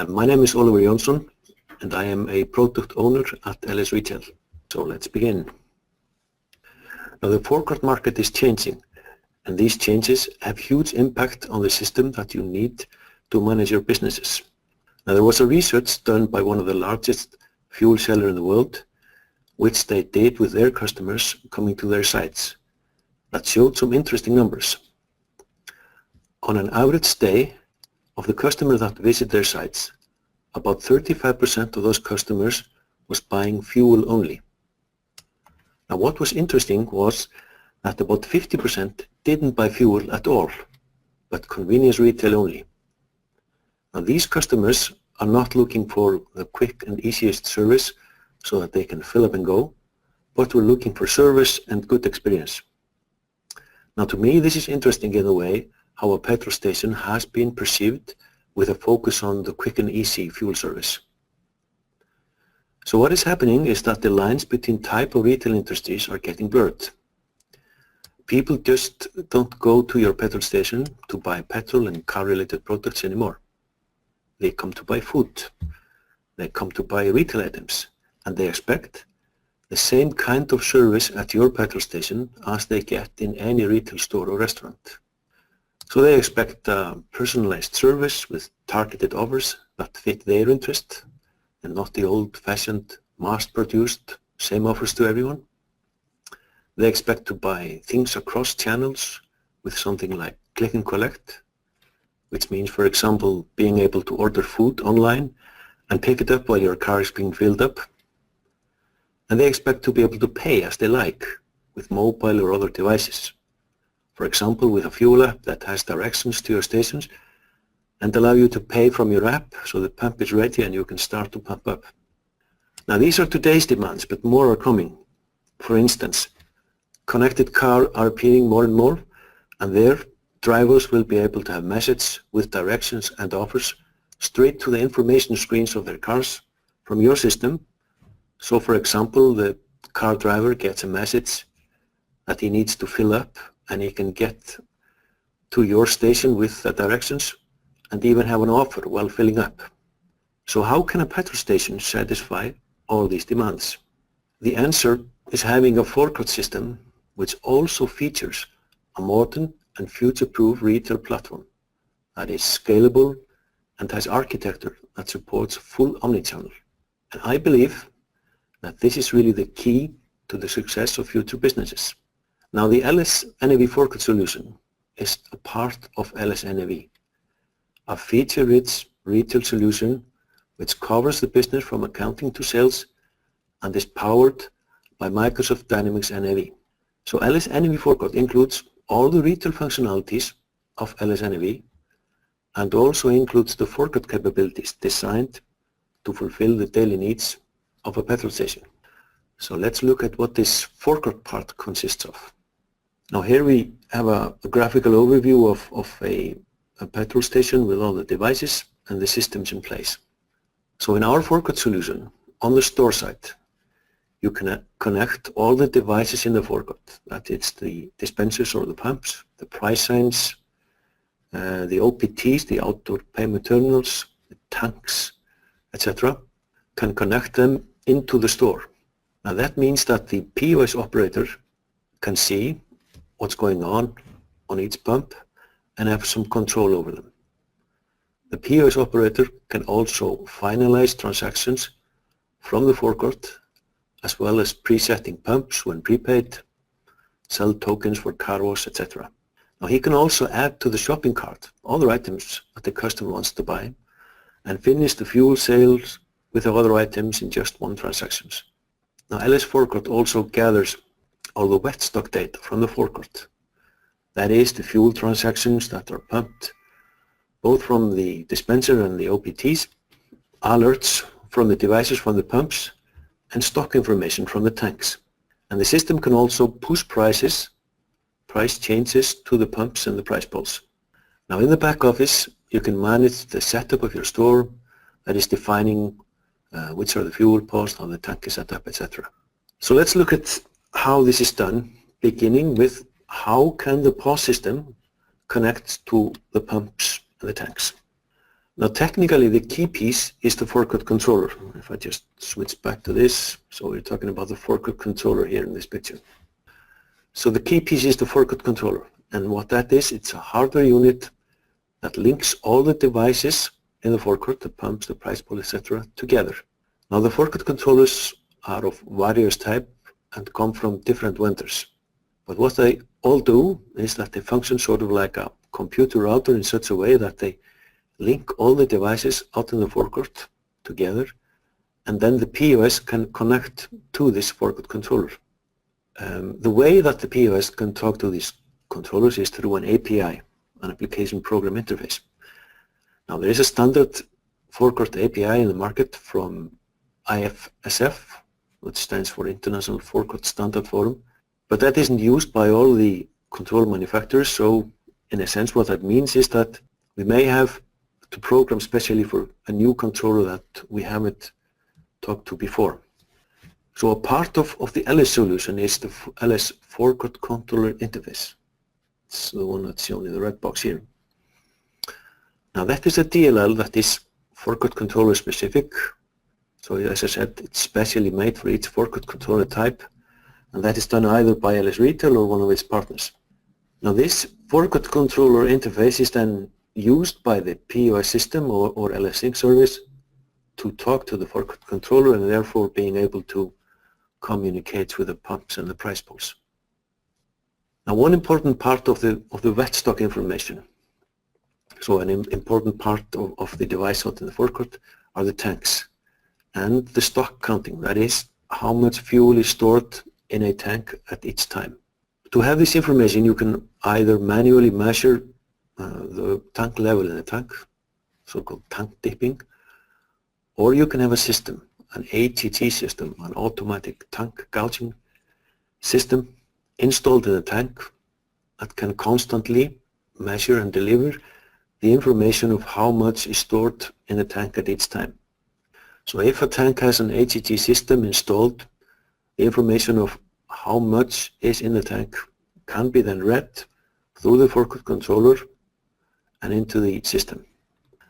My name is Oliver Jónsson and I am a product owner at LS Retail. So let's begin. Now the forecourt market is changing and these changes have huge impact on the system that you need to manage your businesses. Now there was a research done by one of the largest fuel seller in the world, which they did with their customers coming to their sites, that showed some interesting numbers. On an average day of the customer that visit their sites, about 35% of those customers was buying fuel only. Now what was interesting was that about 50% didn't buy fuel at all, but convenience retail only. Now these customers are not looking for the quick and easiest service so that they can fill up and go, but we're looking for service and good experience. Now to me this is interesting in a way how a petrol station has been perceived with a focus on the quick and easy fuel service. So what is happening is that the lines between type of retail industries are getting blurred. People just don't go to your petrol station to buy petrol and car-related products anymore. They come to buy food, they come to buy retail items, and they expect the same kind of service at your petrol station as they get in any retail store or restaurant. So they expect personalized service with targeted offers that fit their interest and not the old-fashioned, mass-produced, same offers to everyone. They expect to buy things across channels with something like click and collect, which means, for example, being able to order food online and pick it up while your car is being filled up. And they expect to be able to pay as they like with mobile or other devices. For example, with a fuel app that has directions to your stations and allow you to pay from your app so the pump is ready and you can start to pump up. Now these are today's demands, but more are coming. For instance, connected cars are appearing more and more, and there drivers will be able to have messages with directions and offers straight to the information screens of their cars from your system. So for example, the car driver gets a message that he needs to fill up and he can get to your station with the directions and even have an offer while filling up. So how can a petrol station satisfy all these demands? The answer is having a forecourt system which also features a modern and future-proof retail platform that is scalable and has architecture that supports full omnichannel. And I believe that this is really the key to the success of future businesses. Now the LS NAV Forecourt solution is a part of LS NAV, a feature-rich retail solution which covers the business from accounting to sales and is powered by Microsoft Dynamics NAV. So LS NAV Forecourt includes all the retail functionalities of LS NAV and also includes the forecourt capabilities designed to fulfill the daily needs of a petrol station. So let's look at what this forecourt part consists of. Now here we have a graphical overview of a petrol station with all the devices and the systems in place. So in our forecourt solution, on the store side, you can connect all the devices in the forecourt. That is the dispensers or the pumps, the price signs, the OPTs, the outdoor payment terminals, the tanks, etc. Can connect them into the store. Now that means that the POS operator can see what's going on each pump and have some control over them. The POS operator can also finalize transactions from the forecourt as well as presetting pumps when prepaid, sell tokens for car wash, etc. Now he can also add to the shopping cart other items that the customer wants to buy and finish the fuel sales with the other items in just one transaction. Now LS Forecourt also gathers all the wet stock data from the forecourt. That is the fuel transactions that are pumped both from the dispenser and the OPTs, alerts from the devices from the pumps, and stock information from the tanks. And the system can also push price changes to the pumps and the price polls. Now in the back office you can manage the setup of your store, that is defining which are the fuel posts, how the tank is set up, etc. So let's look at how this is done, beginning with how can the POS system connect to the pumps and the tanks. Now technically the key piece is the forecourt controller. If I just switch back to this, so we're talking about the forecourt controller here in this picture. So the key piece is the forecourt controller, and what that is, it's a hardware unit that links all the devices in the forecourt, the pumps, the price pool, etc., together. Now the forecourt controllers are of various type and come from different vendors. But what they all do is that they function sort of like a computer router in such a way that they link all the devices out in the forecourt together, and then the POS can connect to this forecourt controller. The way that the POS can talk to these controllers is through an API, an application program interface. Now there is a standard forecourt API in the market from IFSF, which stands for International Forecourt Standard Forum, but that isn't used by all the control manufacturers. So in a sense what that means is that we may have to program specially for a new controller that we haven't talked to before. So a part of the LS solution is the LS Forecourt Controller Interface. It's the one that's shown in the red box here. Now that is a DLL that is forecourt controller specific. So as I said, it's specially made for each forecourt controller type, and that is done either by LS Retail or one of its partners. Now this forecourt controller interface is then used by the POS system or LS Sync service to talk to the forecourt controller, and therefore being able to communicate with the pumps and the price pools. Now one important part of the wet stock information, so an important part of the device out in the forecourt, are the tanks and the stock counting, that is how much fuel is stored in a tank at each time. To have this information you can either manually measure the tank level in the tank, so-called tank dipping, or you can have a system, an ATG system, an automatic tank gouging system installed in the tank that can constantly measure and deliver the information of how much is stored in the tank at each time. So if a tank has an ATG system installed, the information of how much is in the tank can be then read through the forecourt controller and into the system.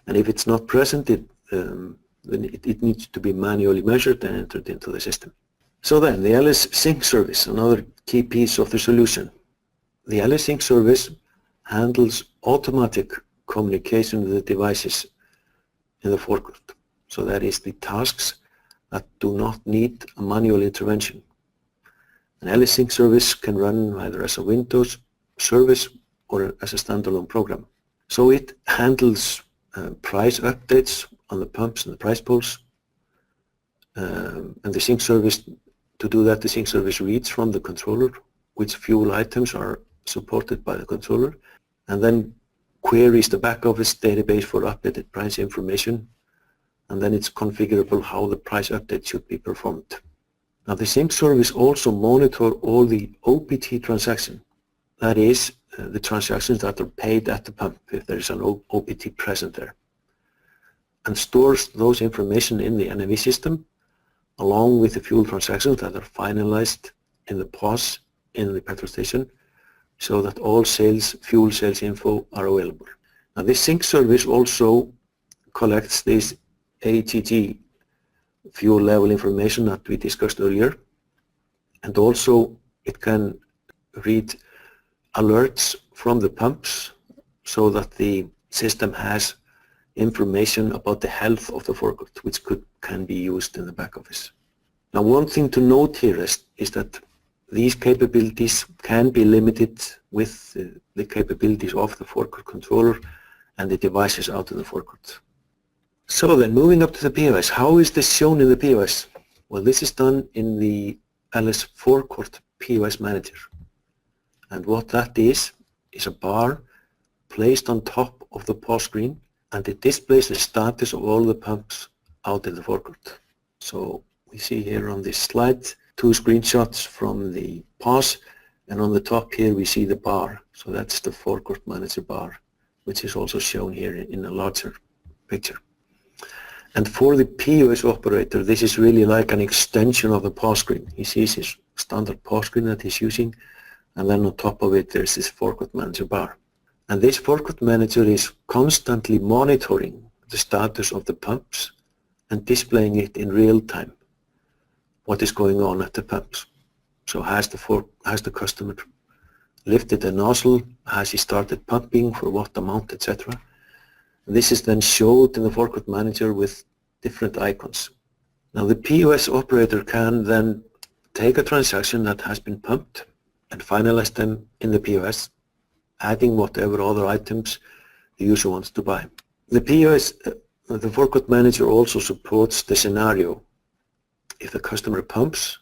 And if it's not present, then it needs to be manually measured and entered into the system. So then the LS Sync service, another key piece of the solution. The LS Sync service handles automatic communication with the devices in the forecourt. So that is the tasks that do not need a manual intervention. An LS Sync service can run either as a Windows service or as a standalone program. So it handles price updates on the pumps and the price pools, and the Sync service, to do that, the Sync service reads from the controller which fuel items are supported by the controller, and then queries the back office database for updated price information, and then it's configurable how the price update should be performed. Now the Sync service also monitor all the OPT transactions, that is the transactions that are paid at the pump if there is an OPT present there, and stores those information in the NAV system along with the fuel transactions that are finalized in the POS in the petrol station, so that all fuel sales info are available. Now this Sync service also collects this ATG fuel level information that we discussed earlier, and also it can read alerts from the pumps so that the system has information about the health of the forecourt, which can be used in the back office. Now one thing to note here is that these capabilities can be limited with the capabilities of the forecourt controller and the devices out in the forecourt. So then moving up to the POS, how is this shown in the POS? Well, this is done in the LS Forecourt POS Manager. And what that is a bar placed on top of the POS screen, and it displays the status of all the pumps out in the forecourt. So we see here on this slide 2 screenshots from the POS, and on the top here we see the bar. So that's the Forecourt Manager bar, which is also shown here in a larger picture. And for the POS operator, this is really like an extension of the POS screen. He sees his standard POS screen that he's using, and then on top of it there's this Forecourt Manager bar. And this Forecourt Manager is constantly monitoring the status of the pumps and displaying it in real time, what is going on at the pumps. So has the customer lifted the nozzle, has he started pumping, for what amount, etc. This is then showed in the forecourt manager with different icons. Now the POS operator can then take a transaction that has been pumped and finalize them in the POS, adding whatever other items the user wants to buy. The POS, the forecourt manager also supports the scenario if the customer pumps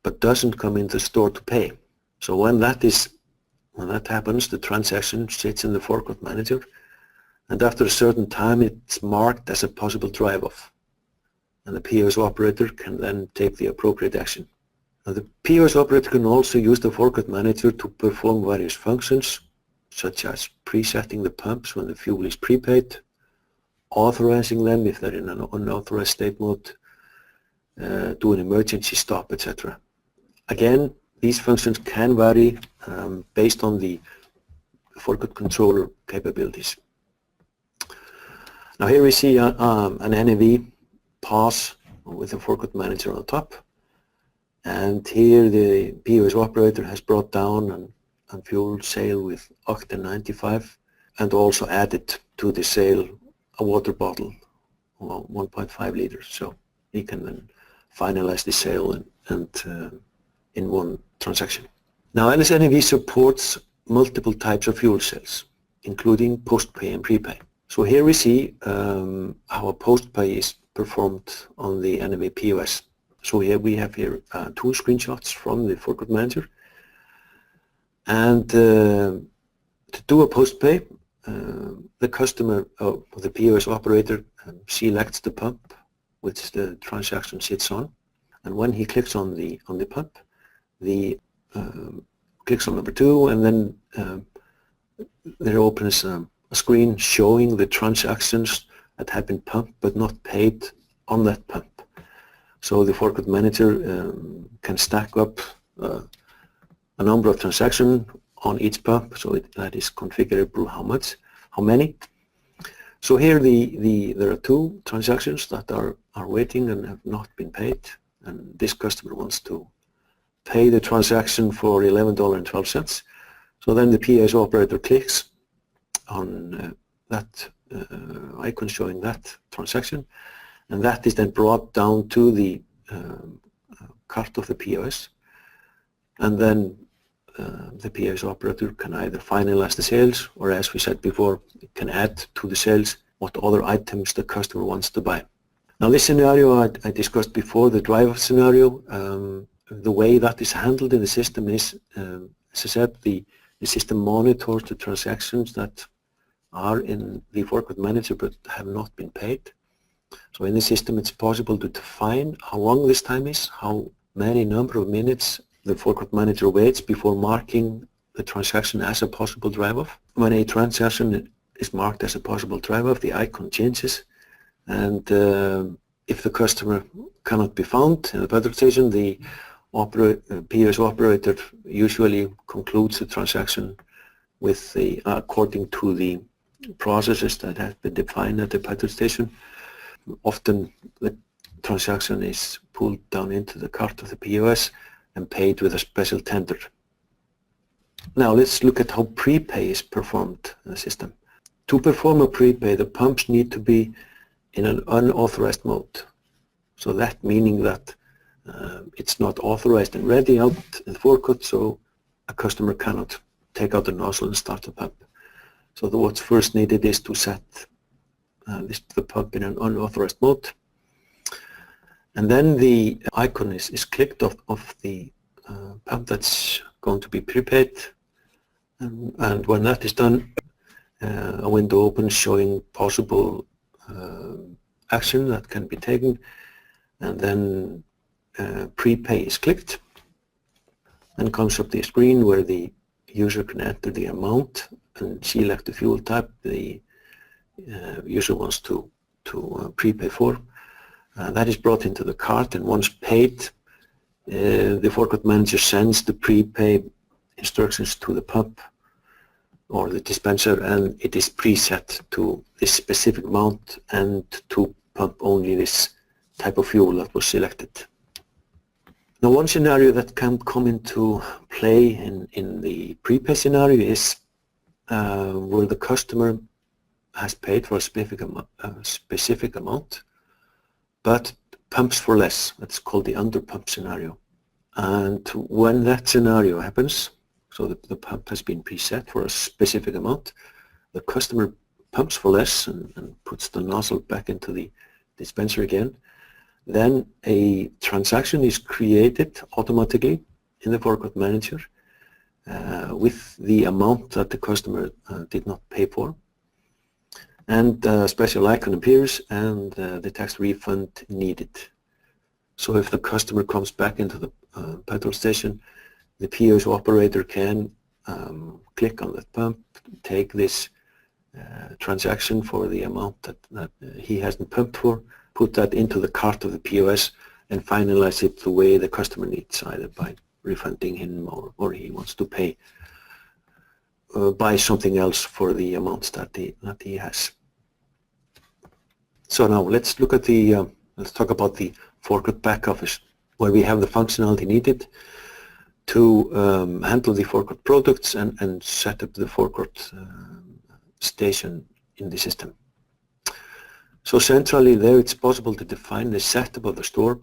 but doesn't come into the store to pay. So when that happens, the transaction sits in the forecourt manager, and after a certain time it's marked as a possible drive-off, and the POS operator can then take the appropriate action. Now, the POS operator can also use the forecourt manager to perform various functions, such as presetting the pumps when the fuel is prepaid, authorizing them if they're in an unauthorized state mode, do an emergency stop, etc. Again, these functions can vary based on the forecourt controller capabilities. Now here we see an NAV pause with the forecourt manager on the top, and here the POS operator has brought down a fuel sale with octane 95 and also added to the sale a water bottle, 1.5 liters, so he can then finalize the sale and in one transaction. Now LS NAV supports multiple types of fuel sales, including post-pay and prepay. So here we see how a post-pay is performed on the NAV POS. So here we have two screenshots from the forecourt manager, and to do a post-pay, the customer, the POS operator selects the pump which the transaction sits on, and when he clicks on the pump, clicks on number 2, and then there opens a screen showing the transactions that have been pumped but not paid on that pump. So the forecourt manager can stack up a number of transactions on each pump, so that is configurable how many. So here there are 2 transactions that are waiting and have not been paid, and this customer wants to pay the transaction for $11.12. So then the POS operator clicks on that icon showing that transaction, and that is then brought down to the cart of the POS, and then the POS operator can either finalize the sales, or as we said before, it can add to the sales what other items the customer wants to buy. Now this scenario I discussed before, the drive-off scenario, the way that is handled in the system is, as I said, the system monitors the transactions that are in the forecourt manager but have not been paid. So in the system it's possible to define how long this time is, how many number of minutes the forecourt manager waits before marking the transaction as a possible drive-off. When a transaction is marked as a possible drive-off, the icon changes, and if the customer cannot be found in the petrol station, the POS operator usually concludes the transaction with according to the processes that have been defined at the petrol station. Often the transaction is pulled down into the cart of the POS and paid with a special tender. Now let's look at how prepay is performed in the system. To perform a prepay, the pumps need to be in an unauthorized mode. So that meaning that it's not authorized and ready out in the forecourt, so a customer cannot take out the nozzle and start the pump. So what's first needed is to set the pump in an unauthorized mode, and then the icon is clicked of the pump that's going to be prepaid, and when that is done, a window opens showing possible action that can be taken, and then prepay is clicked, and comes up the screen where the user can enter the amount and select the fuel type the user wants to prepay for. That is brought into the cart, and once paid, the forecourt manager sends the prepay instructions to the pump or the dispenser, and it is preset to this specific amount and to pump only this type of fuel that was selected. Now, one scenario that can come into play in the prepay scenario is where the customer has paid for a specific amount, but pumps for less. That's called the underpump scenario. And when that scenario happens, so the pump has been preset for a specific amount, the customer pumps for less and puts the nozzle back into the dispenser again, then a transaction is created automatically in the forecourt manager with the amount that the customer did not pay for, and a special icon appears and the tax refund needed. So if the customer comes back into the petrol station, the POS operator can click on that pump, take this transaction for the amount that he hasn't pumped for, put that into the cart of the POS, and finalize it the way the customer needs, either by refunding him or he wants to pay buy something else for the amounts that he has. So now let's look at let's talk about the forecourt back office, where we have the functionality needed to handle the forecourt products and set up the forecourt station in the system. So centrally there, it's possible to define the setup of the store.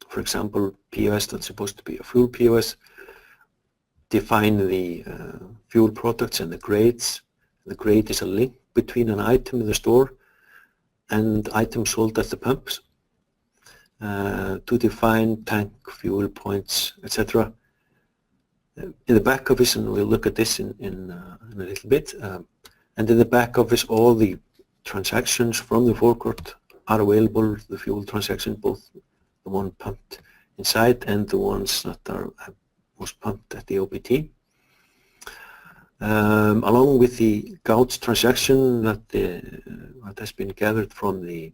For example, POS that's supposed to be a fuel POS, define the fuel products and the grades. The grade is a link between an item in the store and items sold at the pumps. To define tank, fuel points, etc. In the back office, and we'll look at this in a little bit, and in the back office all the transactions from the forecourt are available, the fuel transaction, both the one pumped inside and the ones that was pumped at the OPT. Along with the gouge transaction that has been gathered from the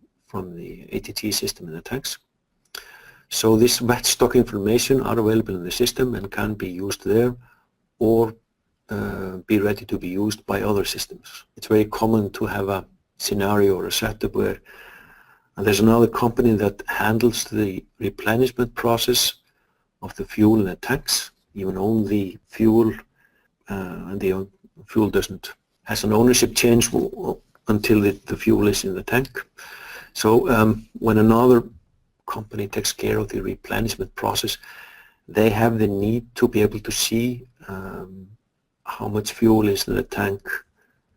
ATT system in the tanks. So this batch stock information are available in the system and can be used there or be ready to be used by other systems. It's very common to have a scenario or a setup where there's another company that handles the replenishment process of the fuel in the tanks, even own the fuel, and the fuel has an ownership change until the fuel is in the tank. So when another company takes care of the replenishment process, they have the need to be able to see how much fuel is in the tank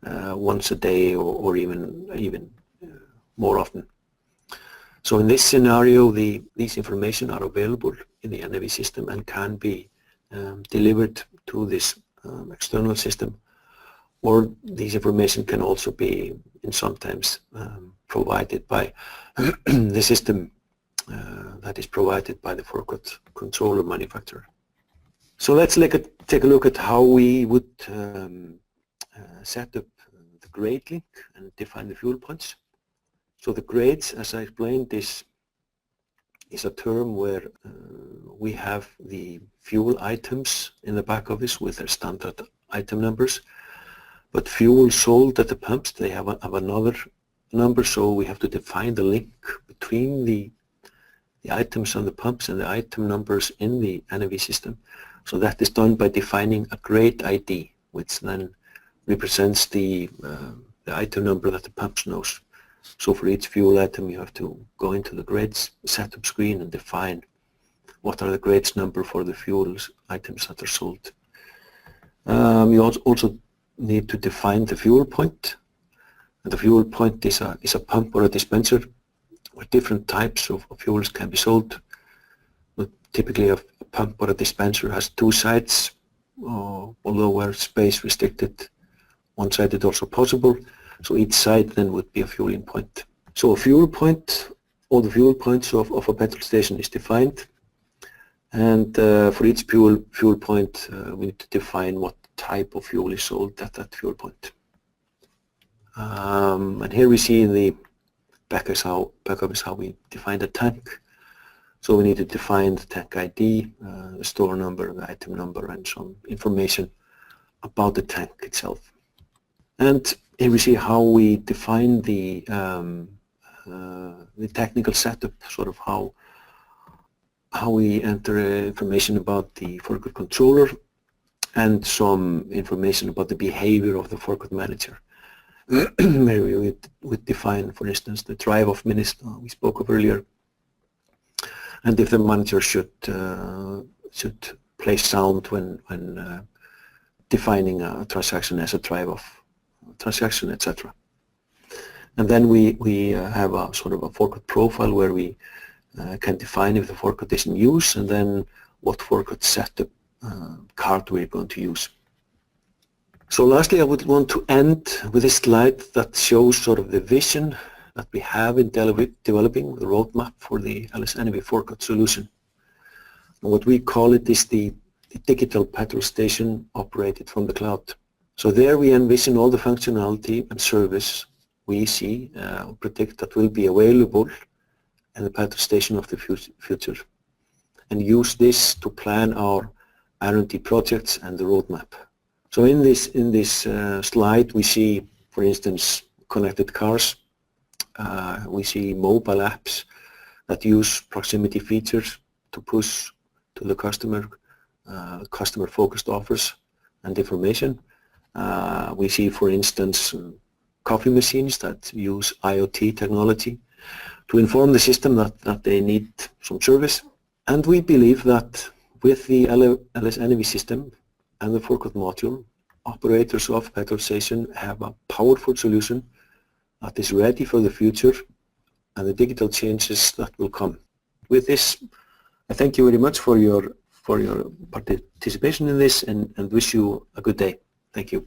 once a day or even more often. So in this scenario, these information are available in the NAV system and can be delivered to this external system, or these information can also be sometimes provided by the system that is provided by the forecourt controller manufacturer. So let's take a look at how we would set up the grade link and define the fuel points. So the grades, as I explained, is a term where we have the fuel items in the back office with their standard item numbers, but fuel sold at the pumps, they have another number, so we have to define the link between the items on the pumps and the item numbers in the NAV system. So that is done by defining a grade ID, which then represents the item number that the pumps knows. So for each fuel item you have to go into the grades setup screen and define what are the grades number for the fuel items that are sold. You also need to define the fuel point. And the fuel point is a pump or a dispenser where different types of fuels can be sold. But typically a pump or a dispenser has two sides, although where space restricted, one side is also possible. So each side then would be a fueling point. So a fuel point, all the fuel points of a petrol station is defined, and for each fuel point we need to define what type of fuel is sold at that fuel point. And here we see in the back office how we define the tank. So we need to define the tank ID, the store number, the item number, and some information about the tank itself. And here we see how we define the technical setup, sort of how we enter information about the forecourt controller and some information about the behavior of the forecourt manager. Where we would define, for instance, the drive-off minutes we spoke of earlier, and if the manager should play sound when defining a transaction as a drive-off transaction, etc. And then we have a sort of a forecourt profile where we can define if the forecourt is in use, and then what forecourt setup card we're going to use. So lastly, I would want to end with a slide that shows sort of the vision that we have in developing the roadmap for the LS Nav Forecourt solution. And what we call it is the digital petrol station operated from the cloud. So there we envision all the functionality and service we see predict that will be available in the petrol station of the future, and use this to plan our R&D projects and the roadmap. So in this slide we see, for instance, connected cars. We see mobile apps that use proximity features to push to the customer customer-focused offers and information. We see, for instance, coffee machines that use IoT technology to inform the system that they need some service. And we believe that with the LS Nav system and the forecourt module, operators of petrol station have a powerful solution that is ready for the future and the digital changes that will come. With this, I thank you very much for your participation in this, and wish you a good day. Thank you.